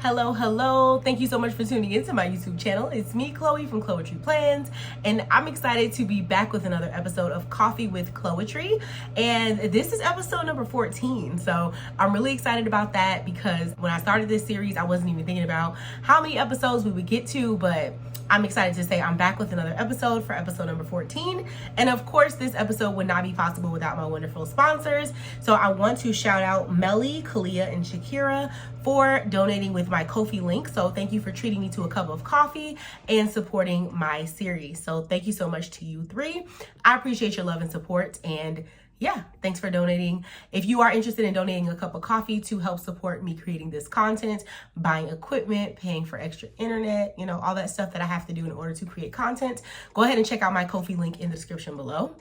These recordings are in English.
Hello. Thank you so much for tuning into my YouTube channel. It's me, Chloe from Chloetry Plans, and I'm excited to be back with another episode of Coffee with Chloetry. And this is episode number 14. So I'm really excited about that because when I started this series, I wasn't even thinking about how many episodes we would get to, but I'm excited to say I'm back with another episode for episode number 14. And of course, this episode would not be possible without my wonderful sponsors. So I want to shout out Melly, Kalia, and Shakira for donating with my Ko-fi link. So thank you for treating me to a cup of coffee and supporting my series. So thank you so much to you three. I appreciate your love and support. And yeah, thanks for donating. If you are interested in donating a cup of coffee to help support me creating this content, buying equipment, paying for extra internet, all that stuff that I have to do in order to create content, go ahead and check out my Ko-fi link in the description below.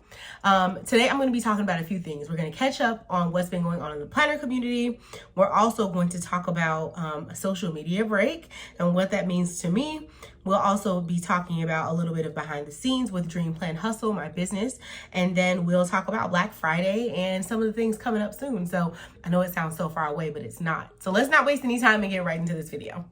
Today, I'm going to be talking about a few things. We're going to catch up on what's been going on in the planner community. We're also going to talk about a social media break and what that means to me. We'll also be talking about a little bit of behind the scenes with Dream Plan Hustle, my business. And then we'll talk about Black Friday and some of the things coming up soon. So I know it sounds so far away, but it's not. So let's not waste any time and get right into this video.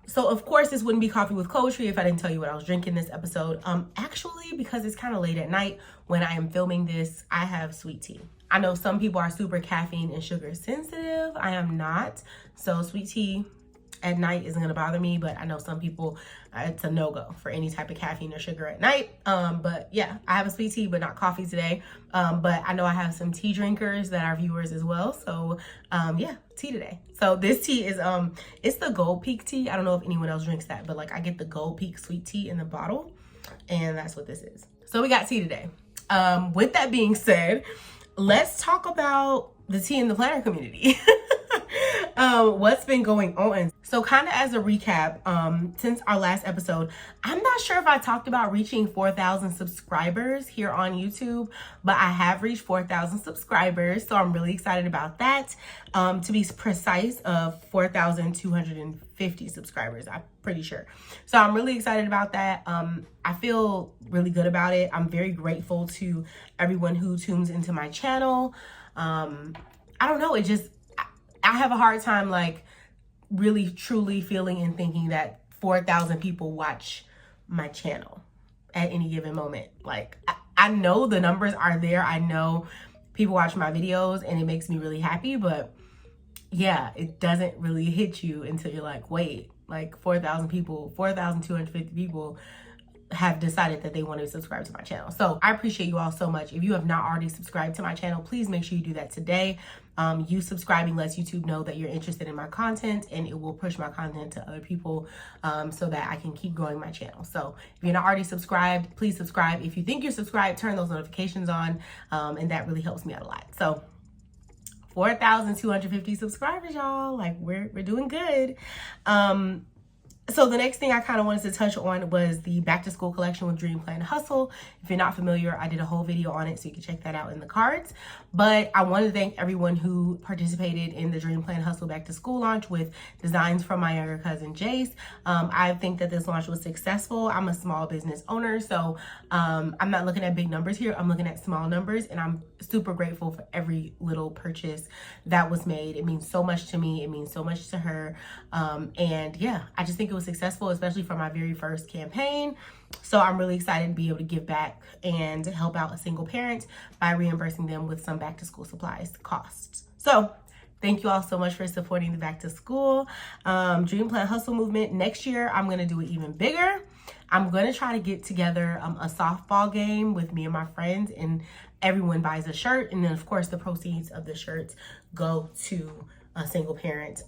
So of course this wouldn't be Coffee with Chloetry if I didn't tell you what I was drinking this episode. Actually, because it's kind of late at night when I am filming this, I have sweet tea. I know some people are super caffeine and sugar sensitive. I am not. So sweet tea at night isn't gonna bother me, but I know some people, it's a no-go for any type of caffeine or sugar at night. But yeah, I have a sweet tea, but not coffee today. But I know I have some tea drinkers that are viewers as well. So yeah, tea today. So this tea is, it's the Gold Peak tea. I don't know if anyone else drinks that, but like I get the Gold Peak sweet tea in the bottle and that's what this is. So we got tea today. With that being said, let's talk about the tea in the planner community. What's been going on. So kind of as a recap, since our last episode, I'm not sure if I talked about reaching 4,000 subscribers here on YouTube, but I have reached 4,000 subscribers. So I'm really excited about that. To be precise, of 4,250 subscribers, I'm pretty sure. So I'm really excited about that. I feel really good about it. I'm very grateful to everyone who tunes into my channel. I don't know, I have a hard time like really truly feeling and thinking that 4,000 people watch my channel at any given moment. Like I know the numbers are there. I know people watch my videos and it makes me really happy, but yeah, it doesn't really hit you until you're like, wait, like 4,000 people, 4,250 people have decided that they want to subscribe to my channel. So I appreciate you all so much. If you have not already subscribed to my channel, please make sure you do that today. You subscribing lets YouTube know that you're interested in my content and it will push my content to other people so that I can keep growing my channel. So if you're not already subscribed, please subscribe. If you think you're subscribed, turn those notifications on and that really helps me out a lot. So 4,250 subscribers, y'all. Like we're doing good. So the next thing I kind of wanted to touch on was the back to school collection with Dream Plan Hustle. If you're not familiar, I did a whole video on it, so you can check that out in the cards. But I want to thank everyone who participated in the Dream Plan Hustle back to school launch with designs from my younger cousin Jace. I think that this launch was successful. I'm a small business owner, so I'm not looking at big numbers here. I'm looking at small numbers, and I'm super grateful for every little purchase that was made. It means so much to me. It means so much to her. And yeah, I just think it was successful, especially for my very first campaign. So I'm really excited to be able to give back and help out a single parent by reimbursing them with some back to school supplies costs. So thank you all so much for supporting the back to school Dream Plan Hustle movement. Next year, I'm going to do it even bigger. I'm going to try to get together a softball game with me and my friends, and everyone buys a shirt. And then of course the proceeds of the shirts go to a single parent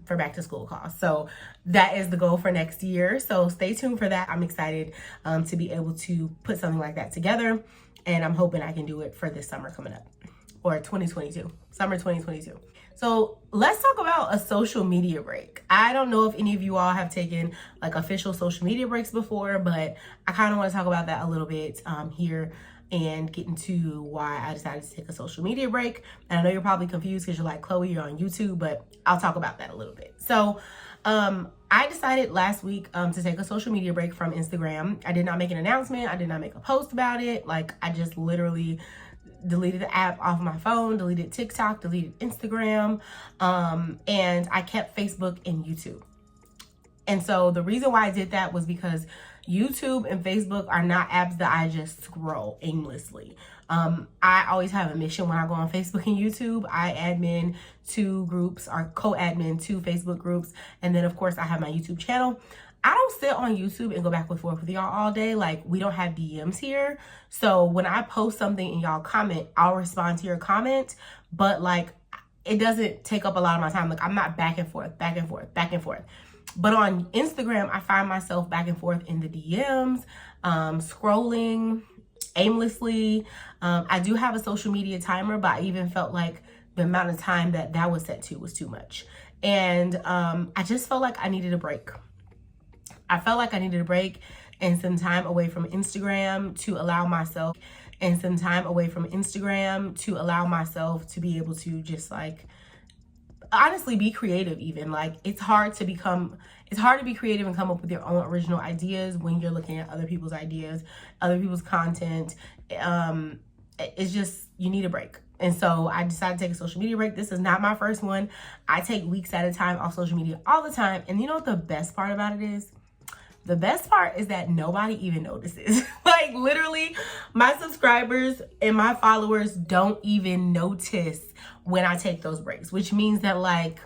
for back to school costs. So that is the goal for next year. So stay tuned for that. I'm excited to be able to put something like that together. And I'm hoping I can do it for this summer coming up, or 2022, summer 2022. So let's talk about a social media break. I don't know if any of you all have taken like official social media breaks before, but I kind of want to talk about that a little bit here. and get into why I decided to take a social media break. And I know you're probably confused because you're like, Chloe, you're on YouTube, but I'll talk about that a little bit. So I decided last week to take a social media break from Instagram. I did not make an announcement. I did not make a post about it. Like, I just literally deleted the app off my phone, deleted TikTok, deleted Instagram, and I kept Facebook and YouTube. And so the reason why I did that was because YouTube and Facebook are not apps that I just scroll aimlessly. I always have a mission when I go on Facebook and YouTube. I admin 2 groups, or co-admin 2 Facebook groups, and then of course I have my YouTube channel. I don't sit on YouTube and go back and forth with y'all all day. Like, we don't have DMs here. So when I post something and y'all comment, I'll respond to your comment. But like, it doesn't take up a lot of my time. Like, I'm not back and forth, back and forth, back and forth. But on Instagram, I find myself back and forth in the DMs, scrolling aimlessly. I do have a social media timer, but I even felt like the amount of time that was set to was too much. And I just felt like I needed a break. I felt like I needed a break and some time away from Instagram to allow myself, to be able to just like, honestly, be creative. Even like, it's hard to be creative and come up with your own original ideas when you're looking at other people's ideas, other people's content. It's just, you need a break. And so I decided to take a social media break. This is not my first one. I take weeks at a time off social media all the time. And you know what the best part about it is? The best part is that nobody even notices. Like, literally, my subscribers and my followers don't even notice when I take those breaks, which means that like,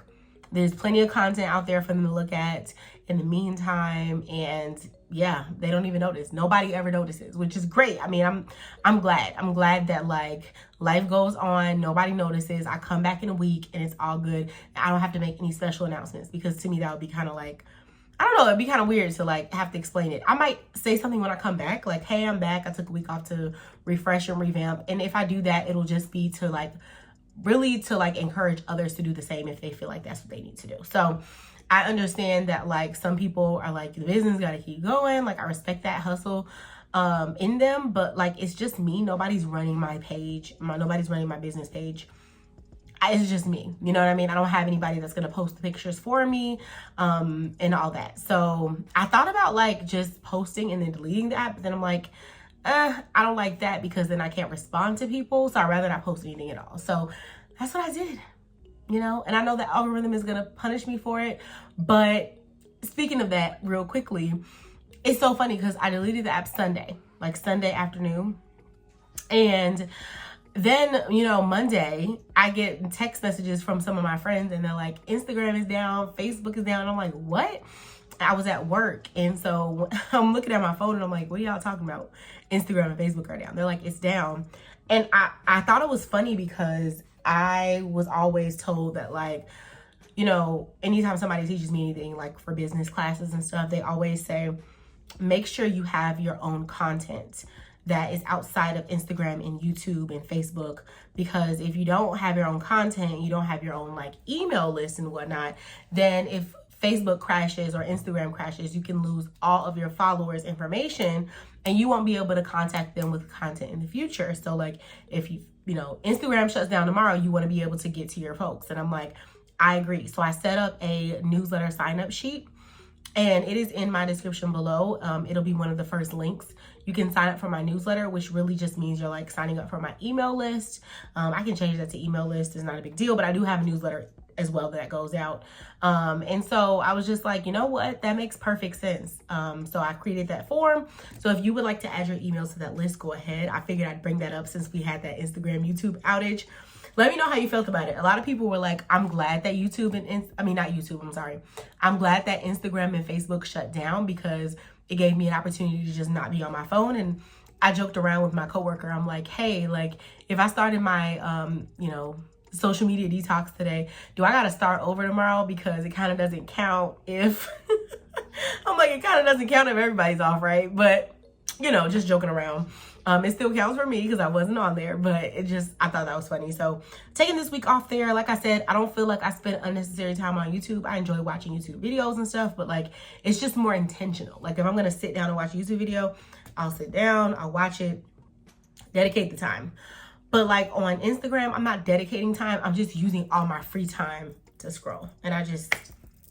there's plenty of content out there for them to look at in the meantime. And yeah, they don't even notice. Nobody ever notices, which is great. I mean, I'm glad that like, life goes on. Nobody notices. I come back in a week and it's all good. I don't have to make any special announcements, because to me, that would be kind of like, I don't know, it'd be kind of weird to like have to explain it. I might say something when I come back, like, hey, I'm back. I took a week off to refresh and revamp. And if I do that, it'll just be to like, really to like encourage others to do the same if they feel like that's what they need to do. So I understand that like, some people are like, the business got to keep going. Like, I respect that hustle in them, but like, it's just me. Nobody's running my page. Nobody's running my business page. It's just me, you know what I mean? I don't have anybody that's going to post the pictures for me and all that. So I thought about like just posting and then deleting the app, but then I'm like, I don't like that, because then I can't respond to people. So I'd rather not post anything at all. So that's what I did, you know? And I know the algorithm is going to punish me for it. But speaking of that, real quickly, it's so funny because I deleted the app Sunday afternoon. And then, you know, Monday, I get text messages from some of my friends and they're like, Instagram is down, Facebook is down. And I'm like, what? I was at work. And so I'm looking at my phone and I'm like, what are y'all talking about? Instagram and Facebook are down. They're like, it's down. And I thought it was funny because I was always told that like, you know, anytime somebody teaches me anything, like for business classes and stuff, they always say, make sure you have your own content that is outside of Instagram and YouTube and Facebook, because if you don't have your own content, you don't have your own like email list and whatnot, then if Facebook crashes or Instagram crashes, you can lose all of your followers' information and you won't be able to contact them with content in the future. So like, if you know, Instagram shuts down tomorrow, you want to be able to get to your folks. And I'm like, I agree. So I set up a newsletter sign up sheet, and it is in my description below. It'll be one of the first links. You can sign up for my newsletter, which really just means you're like signing up for my email list. I can change that to email list. It's not a big deal, but I do have a newsletter as well that goes out. And so I was just like, you know what? That makes perfect sense. So I created that form. So if you would like to add your emails to that list, go ahead. I figured I'd bring that up since we had that Instagram YouTube outage. Let me know how you felt about it. A lot of people were like, I'm glad that I'm glad that Instagram and Facebook shut down, because it gave me an opportunity to just not be on my phone. And I joked around with my coworker. I'm like, hey, like if I started my, you know, social media detox today, do I got to start over tomorrow? Because it kind of doesn't count if, I'm like, it kind of doesn't count if everybody's off, right? But, you know, just joking around. It still counts for me because I wasn't on there, but I thought that was funny. So taking this week off there, like I said, I don't feel like I spent unnecessary time on YouTube. I enjoy watching YouTube videos and stuff, but like, it's just more intentional. Like if I'm going to sit down and watch a YouTube video, I'll sit down, I'll watch it. dedicate the time. But like on Instagram, I'm not dedicating time. I'm just using all my free time to scroll. And I just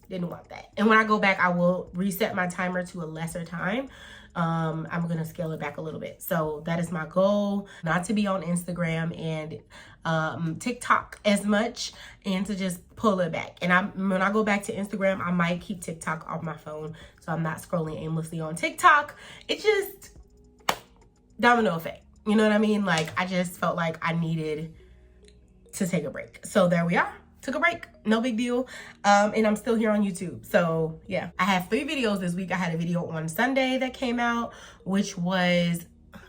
didn't want that. And when I go back, I will reset my timer to a lesser time. I'm gonna scale it back a little bit. So that is my goal, not to be on Instagram and TikTok as much, and to just pull it back. And when I go back to Instagram, I might keep TikTok off my phone so I'm not scrolling aimlessly on TikTok. It just domino effect. You know what I mean? Like, I just felt like I needed to take a break. So there we are. Took a break. No big deal. And I'm still here on YouTube. So yeah, I have 3 videos this week. I had a video on Sunday that came out, which was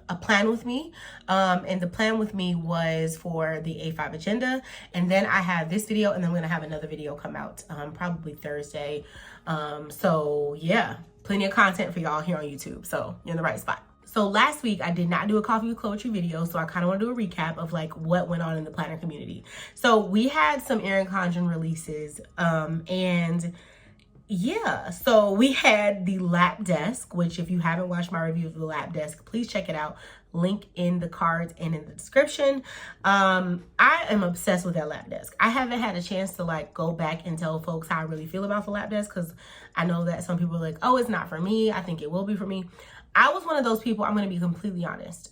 a plan with me. And the plan with me was for the A5 agenda. And then I have this video, and then I'm gonna have another video come out probably Thursday. So yeah, plenty of content for y'all here on YouTube. So you're in the right spot. So last week I did not do a coffee with Chloetry video, so I kind of want to do a recap of like what went on in the planner community. So we had some Erin Condren releases, and yeah, so we had the lap desk, which if you haven't watched my review of the lap desk, please check it out. Link in the cards and in the description. I am obsessed with that lap desk. I haven't had a chance to like go back and tell folks how I really feel about the lap desk, because I know that some people are like, oh, it's not for me. I think it will be for me. I was one of those people, I'm going to be completely honest.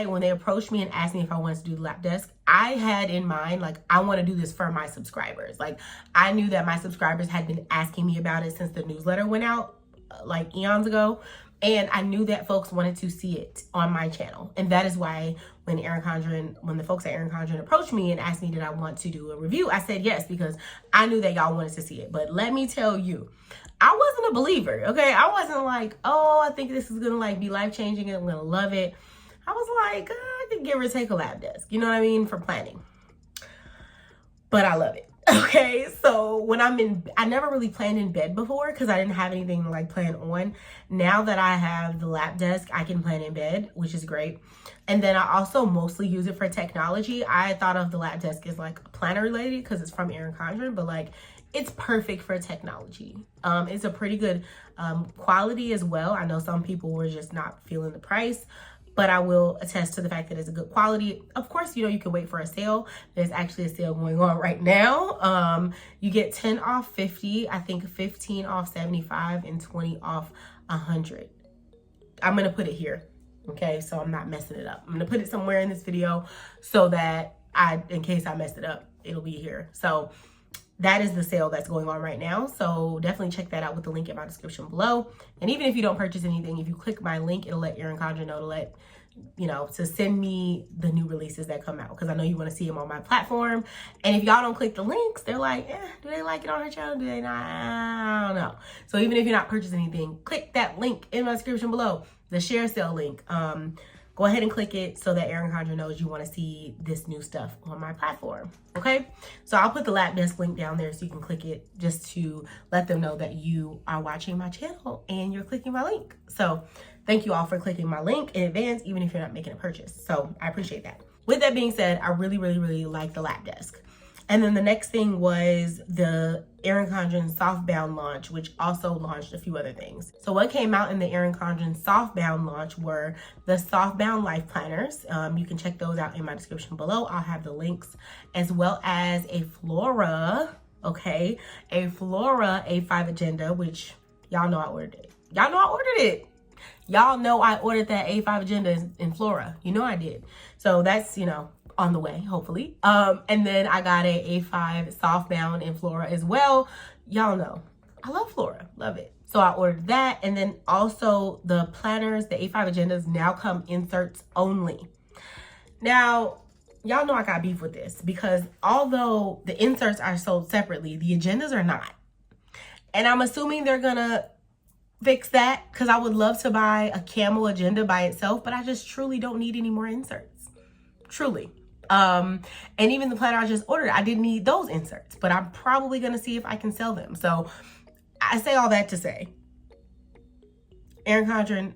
When they approached me and asked me if I wanted to do the lap desk, I had in mind, like, I want to do this for my subscribers. Like, I knew that my subscribers had been asking me about it since the newsletter went out, like eons ago. And I knew that folks wanted to see it on my channel. And that is why when the folks at Erin Condren approached me and asked me did I want to do a review, I said yes, because I knew that y'all wanted to see it. But let me tell you, I wasn't a believer, okay? I wasn't like, oh, I think this is gonna like be life-changing and I'm gonna love it. I was like, I could give or take a lap desk, you know what I mean, for planning. But I love it, okay? So when I never really planned in bed before because I didn't have anything to like plan on. Now that I have the lap desk, I can plan in bed, which is great. And then I also mostly use it for technology. I thought of the lap desk as like planner related because it's from Erin Condren, but like, it's perfect for technology. It's a pretty good quality as well. I know some people were just not feeling the price, but I will attest to the fact that it's a good quality. Of course, you know, you can wait for a sale. There's actually a sale going on right now. You get 10 off 50, I think 15 off 75, and 20 off 100. I'm gonna put it here, okay? So I'm not messing it up. I'm gonna put it somewhere in this video so that in case I messed it up, it'll be here. So that is the sale that's going on right now. So definitely check that out with the link in my description below. And even if you don't purchase anything, if you click my link, it'll let Erin Condren know to send me the new releases that come out, because I know you want to see them on my platform. And if y'all don't click the links, they're like, do they like it on her channel? Do they not? I don't know. So even if you're not purchasing anything, click that link in my description below, the share sale link. Go ahead and click it so that Erin Condren knows you want to see this new stuff on my platform, okay? So I'll put the lap desk link down there so you can click it, just to let them know that you are watching my channel and you're clicking my link. So thank you all for clicking my link in advance, even if you're not making a purchase. So I appreciate that. With that being said, I really, really, really like the lap desk. And then the next thing was the Erin Condren Softbound launch, which also launched a few other things. So what came out in the Erin Condren Softbound launch were the Softbound Life Planners. You can check those out in my description below. I'll have the links, as well as a Flora, okay? A Flora A5 agenda, which y'all know I ordered it. Y'all know I ordered it. Y'all know I ordered that A5 agenda in Flora. You know I did. So that's, on the way, hopefully. And then I got a A5 Softbound in Flora as well. Y'all know, I love Flora, love it. So I ordered that. And then also the planners, the A5 agendas now come inserts only. Now, y'all know I got beef with this, because although the inserts are sold separately, the agendas are not. And I'm assuming they're gonna fix that, because I would love to buy a camel agenda by itself, but I just truly don't need any more inserts. Truly. And even the planner I just ordered, I didn't need those inserts, but I'm probably going to see if I can sell them. So I say all that to say, Erin Condren,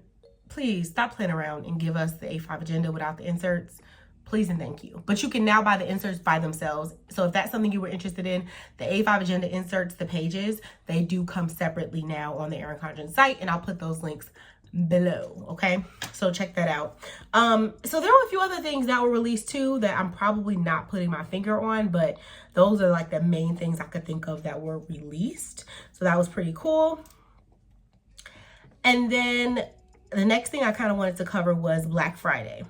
please stop playing around and give us the A5 agenda without the inserts. Please and thank you. But you can now buy the inserts by themselves. So if that's something you were interested in, the A5 agenda inserts, the pages, they do come separately now on the Erin Condren site. And I'll put those links below. Okay, so check that out. So there were a few other things that were released too that I'm probably not putting my finger on, but those are like the main things I could think of that were released. So that was pretty cool. And then the next thing I kind of wanted to cover was Black Friday.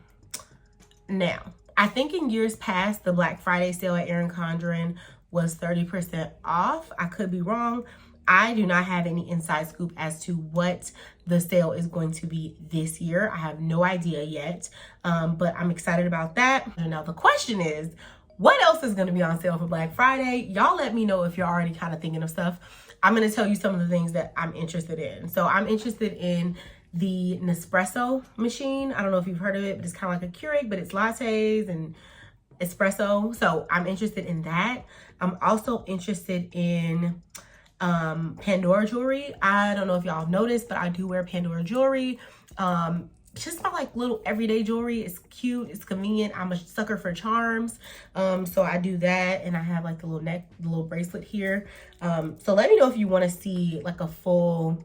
Now, I think in years past, the Black Friday sale at Erin Condren was 30% off. I could be wrong. I do not have any inside scoop as to what the sale is going to be this year. I have no idea yet, but I'm excited about that. And now the question is, what else is going to be on sale for Black Friday? Y'all let me know if you're already kind of thinking of stuff. I'm going to tell you some of the things that I'm interested in. So I'm interested in the Nespresso machine. I don't know if you've heard of it, but it's kind of like a Keurig, but it's lattes and espresso. So I'm interested in that. I'm also interested in Pandora jewelry. I don't know if y'all have noticed, but I do wear Pandora jewelry. It's just my like little everyday jewelry. It's cute, it's convenient. I'm a sucker for charms. So I do that, and I have like the little neck, the little bracelet here. So let me know if you want to see like a full,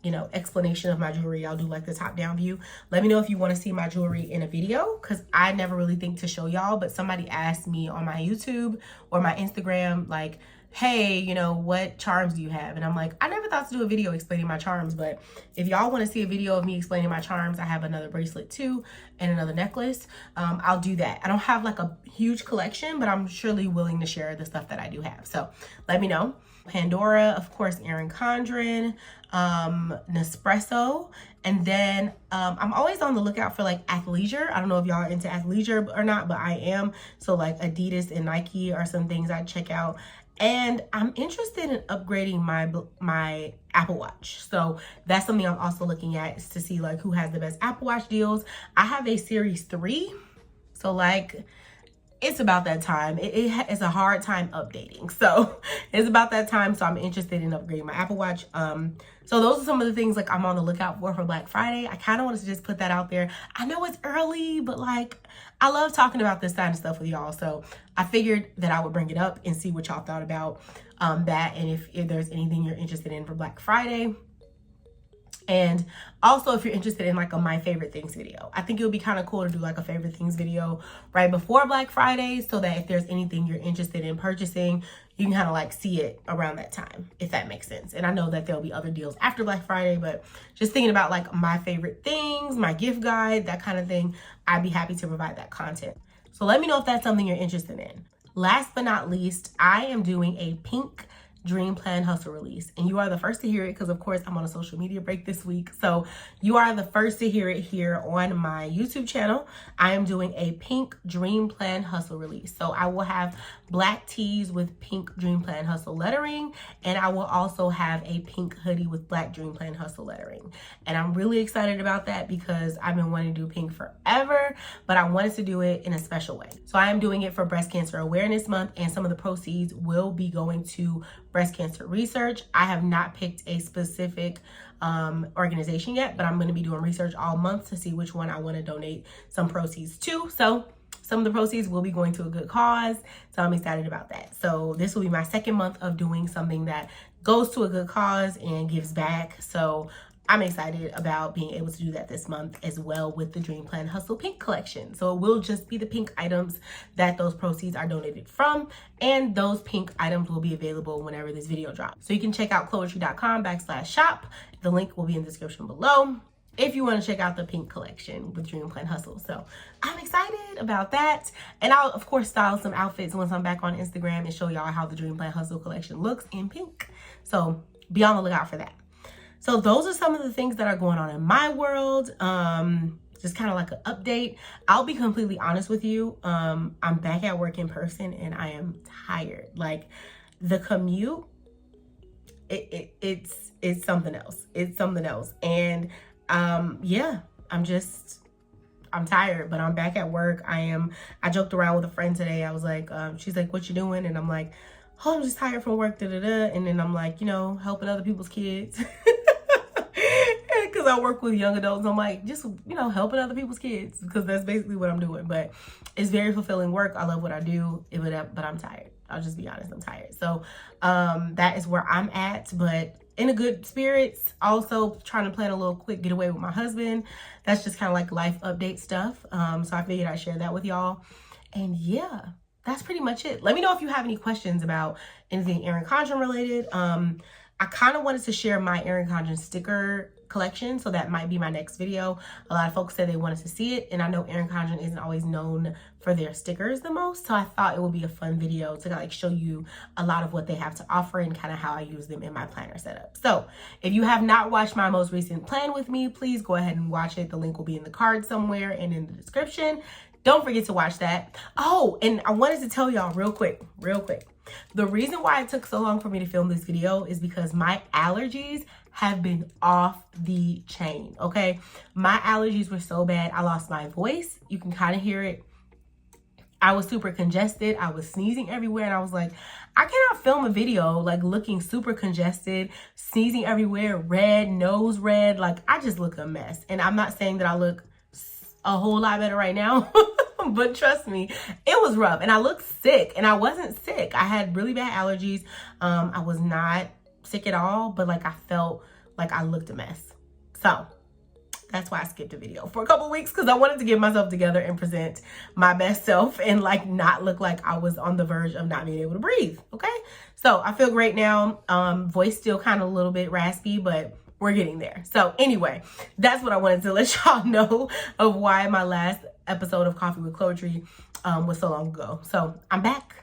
you know, explanation of my jewelry. I'll do like the top down view. Let me know if you want to see my jewelry in a video, because I never really think to show y'all, but somebody asked me on my YouTube or my Instagram, like, hey, you know, what charms do you have? And I'm like, I never thought to do a video explaining my charms, but if y'all want to see a video of me explaining my charms, I have another bracelet too and another necklace. I'll do that. I don't have like a huge collection, but I'm surely willing to share the stuff that I do have. So let me know. Pandora, of course, Erin Condren, Nespresso, and then I'm always on the lookout for like athleisure. I don't know if y'all are into athleisure or not, but I am. So like Adidas and Nike are some things I check out. And I'm interested in upgrading my Apple Watch. So that's something I'm also looking at, is to see like who has the best Apple Watch deals. I have a Series 3. So like, it's about that time. It's a hard time updating. So it's about that time. So I'm interested in upgrading my Apple Watch. So those are some of the things like I'm on the lookout for Black Friday. I kind of wanted to just put that out there. I know it's early, but like I love talking about this kind of stuff with y'all. So I figured that I would bring it up and see what y'all thought about that. And if there's anything you're interested in for Black Friday. And also, if you're interested in like a my favorite things video, I think it would be kind of cool to do like a favorite things video right before Black Friday, so that if there's anything you're interested in purchasing, you can kind of like see it around that time, if that makes sense. And I know that there'll be other deals after Black Friday, but just thinking about like my favorite things, my gift guide, that kind of thing, I'd be happy to provide that content. So let me know if that's something you're interested in. Last but not least, I am doing a pink Dream Plan Hustle release, and you are the first to hear it because of course I'm on a social media break this week, so you are the first to hear it here on my YouTube channel. I am doing a pink Dream Plan Hustle release, so I will have black tees with pink Dream Plan Hustle lettering, and I will also have a pink hoodie with black Dream Plan Hustle lettering. And I'm really excited about that because I've been wanting to do pink forever, but I wanted to do it in a special way. So I am doing it for Breast Cancer Awareness Month, and some of the proceeds will be going to breast cancer research. I have not picked a specific organization yet, but I'm going to be doing research all month to see which one I want to donate some proceeds to. So some of the proceeds will be going to a good cause, so I'm excited about that. So this will be my second month of doing something that goes to a good cause and gives back. So I'm excited about being able to do that this month as well with the Dream Plan Hustle Pink collection. So it will just be the pink items that those proceeds are donated from, and those pink items will be available whenever this video drops. So you can check out Chloetry.com/shop. The link will be in the description below if you want to check out the pink collection with Dream Plan Hustle. So I'm excited about that. And I'll of course style some outfits once I'm back on Instagram and show y'all how the Dream Plan Hustle collection looks in pink. So be on the lookout for that. So those are some of the things that are going on in my world. Just kind of like an update. I'll be completely honest with you. I'm back at work in person and I am tired. Like the commute, it's something else. It's something else. And yeah, I'm tired, but I'm back at work. I joked around with a friend today. I was like, she's like, what you doing? And I'm like, oh, I'm just tired from work, And then I'm like, you know, helping other people's kids. Because I work with young adults, I'm like, just, you know, helping other people's kids, because that's basically what I'm doing. But it's very fulfilling work. I love what I do, but I'm tired. I'll just be honest, I'm tired. So that is where I'm at. But in a good spirits. Also trying to plan a little quick getaway with my husband. That's just kind of like life update stuff. So I figured I'd share that with y'all. And yeah, that's pretty much it. Let me know if you have any questions about anything Erin Condren related. I kind of wanted to share my Erin Condren sticker collection, so that might be my next video. A lot of folks said they wanted to see it, and I know Erin Condren isn't always known for their stickers the most, so I thought it would be a fun video to like show you a lot of what they have to offer and kind of how I use them in my planner setup. So if you have not watched my most recent plan with me, please go ahead and watch it. The link will be in the card somewhere and in the description. Don't forget to watch that. Oh, and I wanted to tell y'all real quick. The reason why it took so long for me to film this video is because my allergies have been off the chain, okay? My allergies were so bad, I lost my voice. You can kind of hear it. I was super congested. I was sneezing everywhere, and I was like, I cannot film a video like looking super congested, sneezing everywhere, red, nose red. Like, I just look a mess. And I'm not saying that I look a whole lot better right now, but trust me, it was rough. And I looked sick, and I wasn't sick. I had really bad allergies. I was not sick at all, but like I felt like I looked a mess. So that's why I skipped a video for a couple weeks, because I wanted to get myself together and present my best self and like not look like I was on the verge of not being able to breathe. Okay, so I feel great now. Voice still kind of a little bit raspy, but we're getting there. So anyway, that's what I wanted to let y'all know of why my last episode of Coffee with Chloetry was so long ago. So I'm back.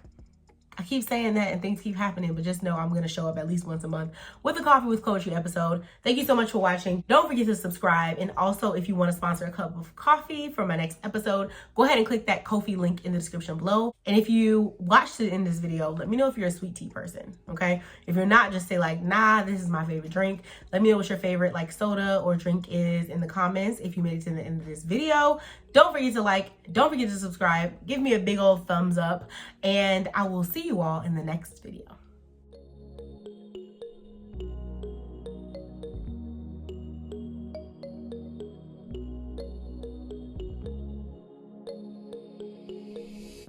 I keep saying that and things keep happening, but just know I'm going to show up at least once a month with a Coffee with Chloetry episode. Thank you so much for watching. Don't forget to subscribe. And also, if you want to sponsor a cup of coffee for my next episode, go ahead and click that Ko-fi link in the description below. And if you watched it in this video, let me know if you're a sweet tea person, okay? If you're not, just say like, nah, this is my favorite drink. Let me know what your favorite like soda or drink is in the comments if you made it to the end of this video. Don't forget to like, don't forget to subscribe. Give me a big old thumbs up, and I will see you all in the next video.